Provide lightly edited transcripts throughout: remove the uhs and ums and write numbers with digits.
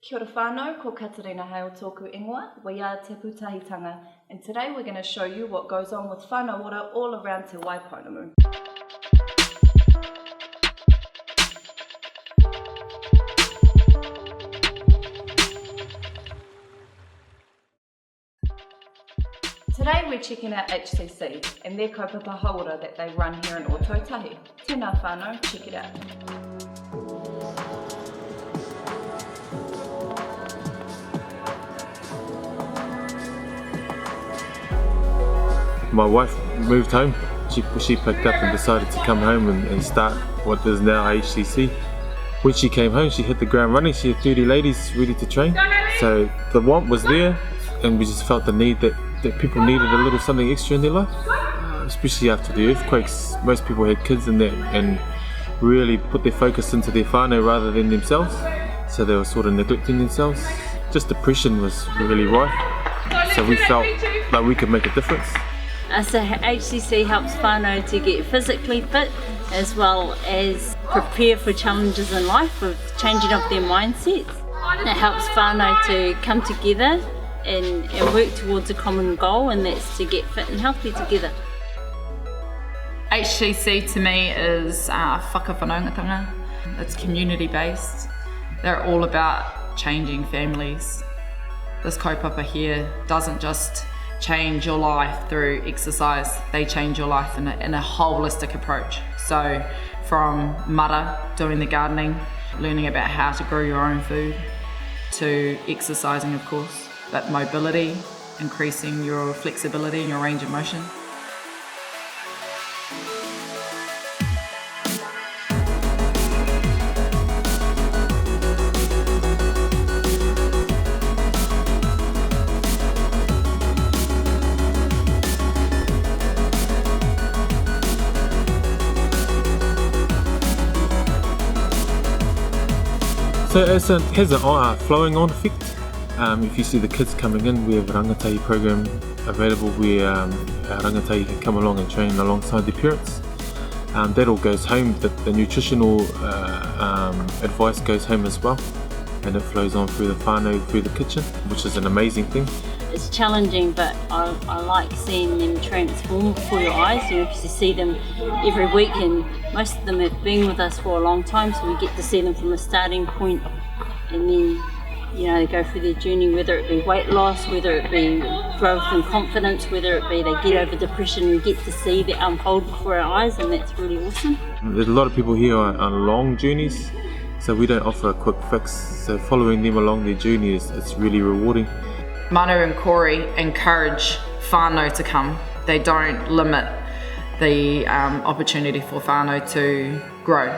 Kia ora whānau, ko Katarina Hale tōku ingoa. We are Te Pūtahitanga, and today we're going to show you what goes on with Whānau Ora all around Te Waipounamu. Today we're checking out HCC and their kaupapa Hauora that they run here in Ōtautahi. Tēnā whānau, check it out. My wife moved home. She picked up and decided to come home and start what is now HCC. When she came home, she hit the ground running. She had 30 ladies ready to train. So the want was there, and we just felt the need that people needed a little something extra in their life, especially after the earthquakes. Most people had kids in that and really put their focus into their whānau rather than themselves, so they were sort of neglecting themselves. Just depression was really rife, so we felt like we could make a difference. So HCC helps whānau to get physically fit as well as prepare for challenges in life with changing of their mindsets. It helps whānau to come together and work towards a common goal, and that's to get fit and healthy together. HCC to me is whakawhanaungatanga. It's community based. They're all about changing families. This kaupapa here doesn't just change your life through exercise, they change your life in a holistic approach. So from mara, doing the gardening, learning about how to grow your own food, to exercising of course, but mobility, increasing your flexibility and your range of motion. So it has a flowing on effect. If you see the kids coming in, we have a rangatahi program available where our rangatahi can come along and train alongside their parents. That all goes home, the nutritional advice goes home as well, and it flows on through the whānau, through the kitchen, which is an amazing thing. It's challenging, but I like seeing them transform before your eyes. You see them every week, and most of them have been with us for a long time, so we get to see them from a starting point, and then they go through their journey, whether it be weight loss, whether it be growth and confidence, whether it be they get over depression. We get to see that unfold before our eyes, and that's really awesome. There's a lot of people here on long journeys, so we don't offer a quick fix. So following them along their journey is really rewarding. Manu and Corey encourage whānau to come. They don't limit the opportunity for whānau to grow.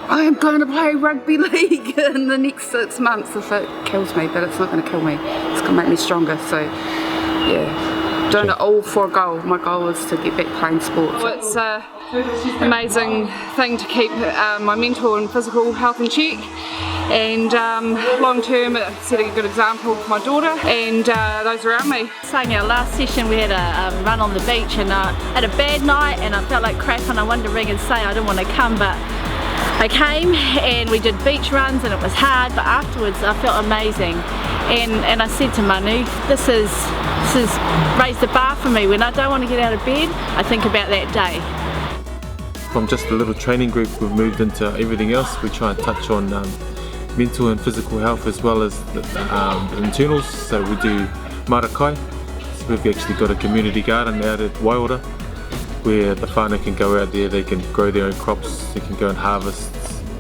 I am going to play rugby league in the next 6 months if it kills me, but it's not going to kill me. It's going to make me stronger, so yeah. Doing it all for a goal. My goal is to get back playing sport. It's an amazing thing to keep my mental and physical health in check, and long term setting a good example for my daughter and those around me. Saying our last session we had a run on the beach, and I had a bad night and I felt like crap, and I wanted to ring and say I didn't want to come, but I came and we did beach runs and it was hard, but afterwards I felt amazing, and I said to Manu, this is raised the bar for me. When I don't want to get out of bed, I think about that day. From just a little training group, we've moved into everything else. We try and touch on mental and physical health as well as the internals. So we do marakai. So we've actually got a community garden out at Hauora where the whānau can go out there, they can grow their own crops, they can go and harvest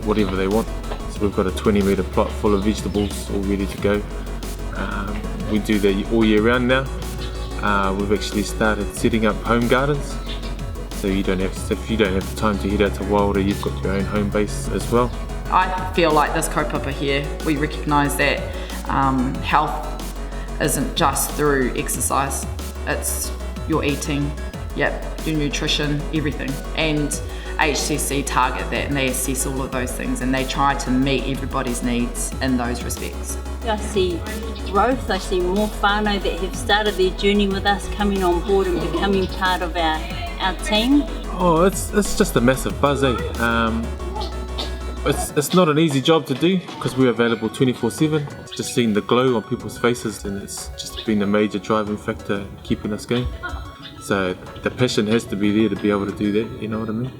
whatever they want. So we've got a 20-metre plot full of vegetables all ready to go. We do that all year round now. We've actually started setting up home gardens, so if you don't have the time to head out to Hauora, you've got your own home base as well. I feel like this kaupapa here, we recognise that health isn't just through exercise, it's your eating, your nutrition, everything. And HCC target that, and they assess all of those things, and they try to meet everybody's needs in those respects. I see growth, I see more whānau that have started their journey with us coming on board and becoming part of our team. Oh, it's just a massive buzz, eh? It's not an easy job to do because we're available 24/7. Just seeing the glow on people's faces, and it's just been a major driving factor keeping us going. So the passion has to be there to be able to do that, you know what I mean?